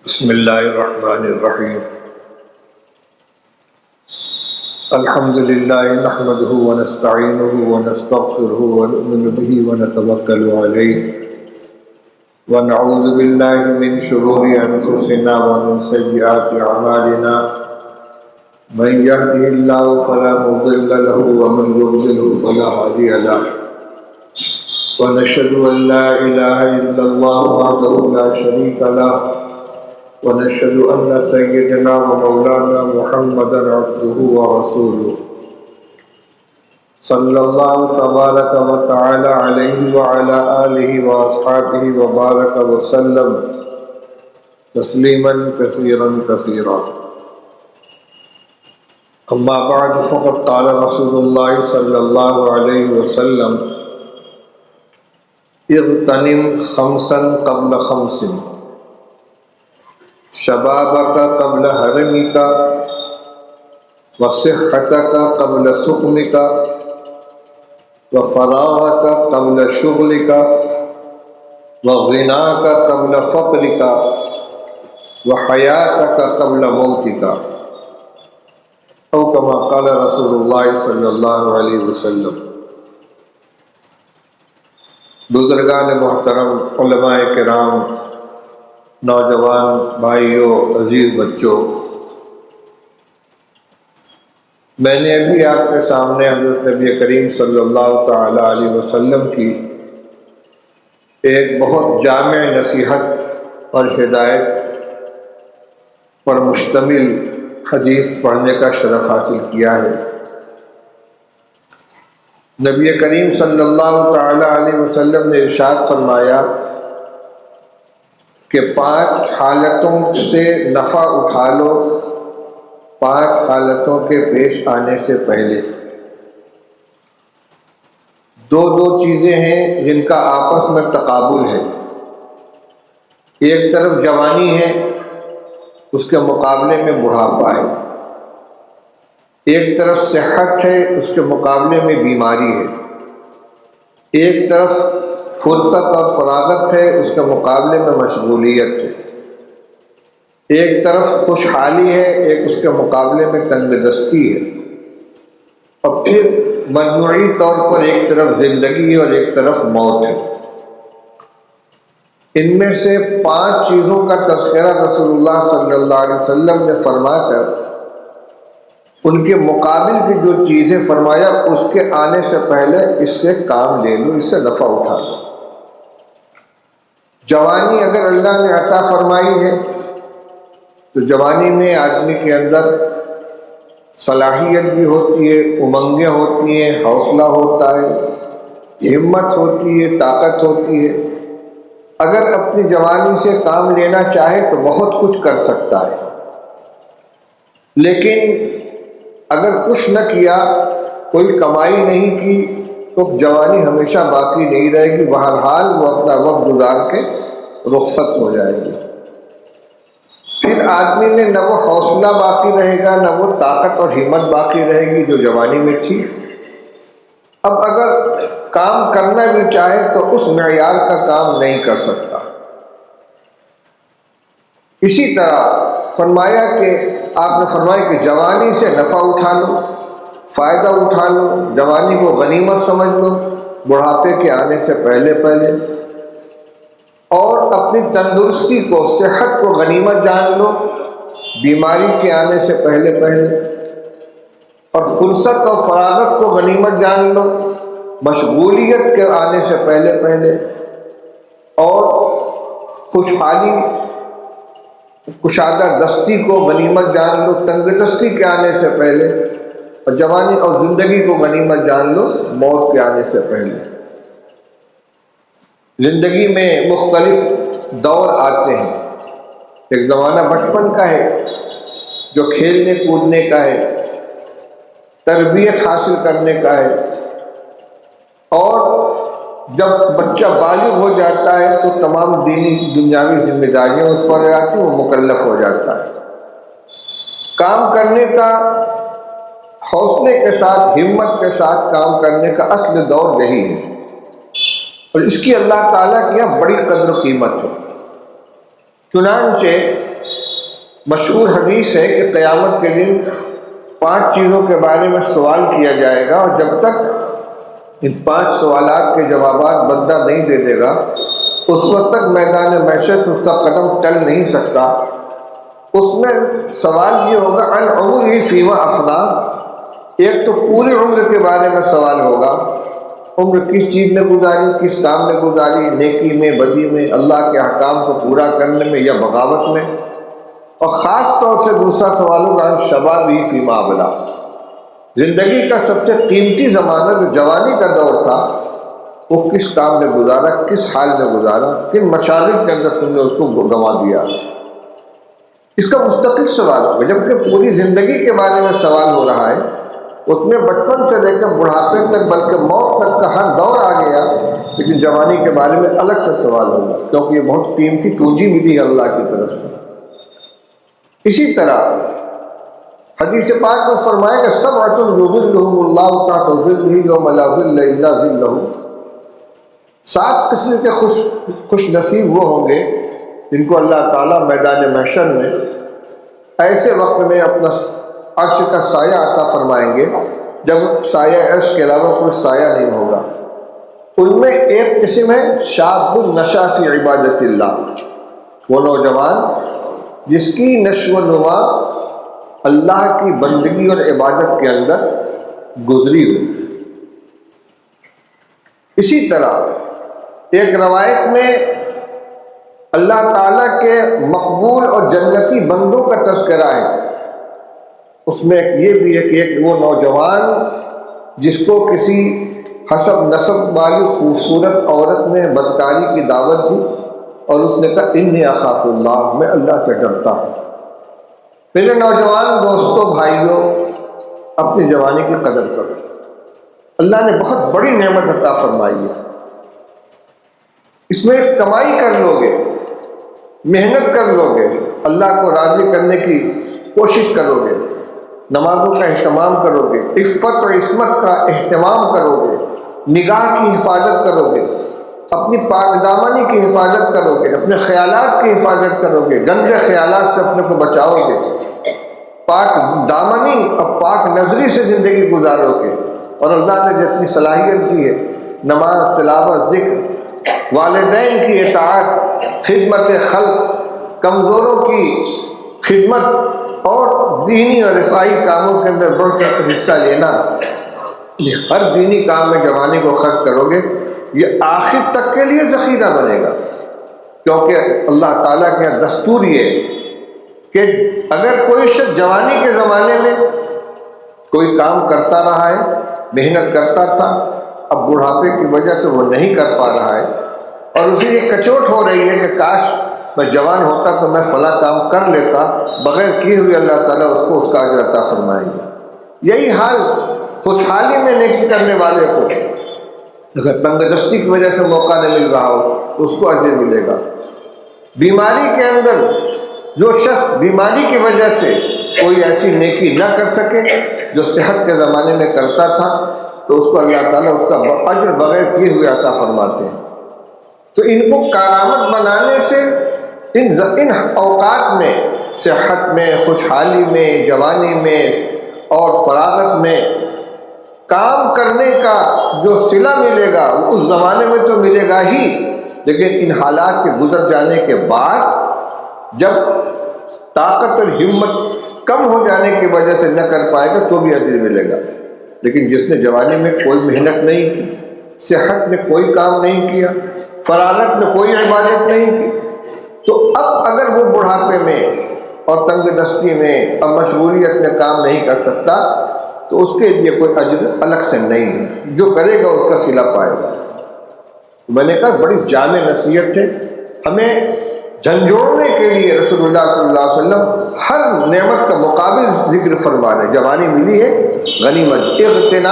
بسم اللہ الرحمن الرحیم الحمد للہ نحمده ونستعینه ونستغفره ونؤمن به ونتوکل علیہ ونعوذ باللہ من شرور انفسنا ومن سیئات اعمالنا من یهده اللہ فلا مضل له ومن یضلل فلا هادی له ونشهد ان لا الہ الا اللہ وحدہ لا شریک له ونشهد أن سيدنا ومولانا محمدا عبده ورسوله صلى الله تبارك وتعالى عليه وعلى آله وأصحابه وبارك وسلم تسليما كثيرا كثيرا. أما بعد فقد قال رسول الله صلى الله عليه وسلم اغتنم خمسا قبل خمس شبابك قبل حرمك وصحتك قبل سقمك وفراغك قبل شغلك وغناك قبل فقرك وحياتك قبل موتك او كما قال رسول الله صلی اللہ علیہ وسلم. بزرگان محترم، علماء کرام، نوجوان بھائیوں، عزیز بچوں، میں نے ابھی آپ کے سامنے حضرت نبی کریم صلی اللہ تعالی علیہ وسلم کی ایک بہت جامع نصیحت اور ہدایت پر مشتمل حدیث پڑھنے کا شرف حاصل کیا ہے. نبی کریم صلی اللہ تعالی علیہ وسلم نے ارشاد فرمایا کہ 5 حالتوں سے نفع اٹھا لو 5 حالتوں کے پیش آنے سے پہلے. دو چیزیں ہیں جن کا آپس میں تقابل ہے. ایک طرف جوانی ہے، اس کے مقابلے میں بڑھاپا ہے. ایک طرف صحت ہے، اس کے مقابلے میں بیماری ہے. ایک طرف فرصت اور فراغت ہے، اس کے مقابلے میں مشغولیت ہے. ایک طرف خوشحالی ہے، ایک اس کے مقابلے میں تنگ دستی ہے. اور پھر مجموعی طور پر ایک طرف زندگی اور ایک طرف موت ہے. ان میں سے 5 چیزوں کا تذکرہ رسول اللہ صلی اللہ علیہ وسلم نے فرما کر ان کے مقابل کی جو چیزیں فرمایا اس کے آنے سے پہلے اس سے کام لے لو، اس سے نفع اٹھا لو. جوانی اگر اللہ نے عطا فرمائی ہے تو جوانی میں آدمی کے اندر صلاحیت بھی ہوتی ہے، امنگیں ہوتی ہیں، حوصلہ ہوتا ہے، ہمت ہوتی ہے، طاقت ہوتی ہے. اگر اپنی جوانی سے کام لینا چاہے تو بہت کچھ کر سکتا ہے. لیکن اگر کچھ نہ کیا، کوئی کمائی نہیں کی، تو جوانی ہمیشہ باقی نہیں رہے گی. بہرحال وہ اپنا وقت گزار کے رخصت ہو جائے گی. پھر آدمی میں نہ وہ حوصلہ باقی رہے گا، نہ وہ طاقت اور ہمت باقی رہے گی جو جوانی میں تھی. اب اگر کام کرنا بھی چاہے تو اس معیار کا کام نہیں کر سکتا. اسی طرح فرمایا کہ آپ نے فرمایا کہ جوانی سے نفع اٹھا لو، فائدہ اٹھا لو، جوانی کو غنیمت سمجھ لو بڑھاپے کے آنے سے پہلے اور اپنی تندرستی کو، صحت کو غنیمت جان لو بیماری کے آنے سے پہلے اور فرصت اور فراغت کو غنیمت جان لو مشغولیت کے آنے سے پہلے اور خوشحالی کشادہ دستی کو غنیمت جان لو تنگ دستی کے آنے سے پہلے، اور جوانی اور زندگی کو غنیمت جان لو موت کے آنے سے پہلے. زندگی میں مختلف دور آتے ہیں. ایک زمانہ بچپن کا ہے جو کھیلنے کودنے کا ہے، تربیت حاصل کرنے کا ہے. اور جب بچہ بالغ ہو جاتا ہے تو تمام دینی دنیاوی ذمہ داریاں اس پر آتی ہیں، وہ مکلف ہو جاتا ہے. کام کرنے کا، حوصلے کے ساتھ، ہمت کے ساتھ کام کرنے کا اصل دور یہی ہے، اور اس کی اللہ تعالیٰ کی یہاں بڑی قدر و قیمت ہے. چنانچہ مشہور حدیث ہے کہ قیامت کے دن 5 چیزوں کے بارے میں سوال کیا جائے گا، اور جب تک ان 5 سوالات کے جوابات بندہ نہیں دے دے گا اس وقت تک میدان محشر اس کا قدم ٹل نہیں سکتا۔ اس میں سوال یہ ہوگا عن عمرہ فیما افنا، ایک تو پوری عمر کے بارے میں سوال ہوگا، عمر کس چیز میں گزاری، کس کام میں گزاری، نیکی میں، بدی میں، اللہ کے احکام کو پورا کرنے میں یا بغاوت میں۔ اور خاص طور سے دوسرا سوال ہوگا عن شبابہ فیما ابلا، زندگی کا سب سے قیمتی زمانہ جو جوانی کا دور تھا وہ کس کام میں گزارا، کس حال میں گزارا، کن مشاغل کے اندر تم نے اس کو گنوا دیا۔ اس کا مستقل سوال ہوگا، جبکہ پوری زندگی کے بارے میں سوال ہو رہا ہے، اس میں بچپن سے لے کر بڑھاپے تک بلکہ موت تک کا ہر دور آ گیا، لیکن جوانی کے بارے میں الگ سے سوال ہوگا، کیونکہ یہ بہت قیمتی پونجی ملی ہے اللہ کی طرف سے۔ اسی طرح حدیث پاک میں فرمایا کہ سبعۃ یظلھم اللہ تحت ظلہ یوم لا ظل الا ظلہ، 7 قسم کے خوش نصیب وہ ہوں گے جن کو اللہ تعالیٰ میدان محشر میں ایسے وقت میں اپنا عرش کا سایہ عطا فرمائیں گے جب سایہ عرش کے علاوہ کوئی سایہ نہیں ہوگا۔ ان میں ایک قسم ہے شاب نشا فی عبادت اللہ، وہ نوجوان جس کی نشو و نما اللہ کی بندگی اور عبادت کے اندر گزری ہو۔ اسی طرح ایک روایت میں اللہ تعالیٰ کے مقبول اور جنتی بندوں کا تذکرہ ہے، اس میں یہ بھی ہے کہ ایک وہ نوجوان جس کو کسی حسب نسب والی خوبصورت عورت نے بدکاری کی دعوت دی اور اس نے کہا انی اخاف اللہ، میں اللہ سے ڈرتا ہوں۔ میرے نوجوان دوستوں، بھائیوں، اپنی جوانی کی قدر کرو، اللہ نے بہت بڑی نعمت عطا فرمائی ہے، اس میں کمائی کر لو گے، محنت کر لو گے، اللہ کو راضی کرنے کی کوشش کرو گے، نمازوں کا اہتمام کرو گے، عفت اور عصمت کا اہتمام کرو گے، نگاہ کی حفاظت کرو گے، اپنی پاک دامانی کی حفاظت کرو گے، اپنے خیالات کی حفاظت کرو گے، گندے خیالات سے اپنے کو بچاؤ گے، پاک دامانی اور پاک نظری سے زندگی گزارو گے، اور اللہ نے جتنی صلاحیت دی ہے نماز، تلاوت، ذکر، والدین کی اطاعت، خدمت خلق، کمزوروں کی خدمت اور دینی اور رفاہی کاموں کے اندر بڑھ چڑھ کر حصہ لینا، یہ ہر دینی کام میں جوانی کو خرچ کرو گے، یہ آخر تک کے لیے ذخیرہ بنے گا، کیونکہ اللہ تعالیٰ کے دستور یہ کہ اگر کوئی شخص جوانی کے زمانے میں کوئی کام کرتا رہا ہے، محنت کرتا تھا، اب بڑھاپے کی وجہ سے وہ نہیں کر پا رہا ہے اور اسے یہ کچوٹ ہو رہی ہے کہ کاش میں جوان ہوتا تو میں فلاں کام کر لیتا، بغیر کیے ہوئے اللہ تعالیٰ اس کو اس کا اجر عطا فرمائیں گے۔ یہی حال خوشحالی میں نیکی کرنے والے کو اگر تنگ دستی کی وجہ سے موقع نہیں مل رہا ہو تو اس کو اجر ملے گا۔ بیماری کے اندر جو شخص بیماری کی وجہ سے کوئی ایسی نیکی نہ کر سکے جو صحت کے زمانے میں کرتا تھا تو اس کو اللہ تعالیٰ اس کا اجر بغیر کیے ہوئے عطا فرماتے ہیں۔ تو ان کو کارآمد بنانے سے ان اوقات میں، صحت میں، خوشحالی میں، جوانی میں اور فراغت میں کام کرنے کا جو صلہ ملے گا وہ اس زمانے میں تو ملے گا ہی، لیکن ان حالات کے گزر جانے کے بعد جب طاقت اور ہمت کم ہو جانے کی وجہ سے نہ کر پائے گا تو بھی اجر ملے گا۔ لیکن جس نے جوانی میں کوئی محنت نہیں کی، صحت میں کوئی کام نہیں کیا، فراغت میں کوئی عبادت نہیں کی، تو اب اگر وہ بڑھاپے میں اور تنگ دستی میں اور مشغولیت میں کام نہیں کر سکتا تو اس کے لیے کوئی اجر الگ سے نہیں ہے، جو کرے گا اس کا صلہ پائے گا۔ میں نے کہا بڑی جامع نصیحت ہے، ہمیں جھنجھوڑنے کے لیے رسول اللہ صلی اللہ علیہ وسلم ہر نعمت کا مقابل ذکر فرما رہے۔ جوانی ملی ہے غنیمت، اغتنام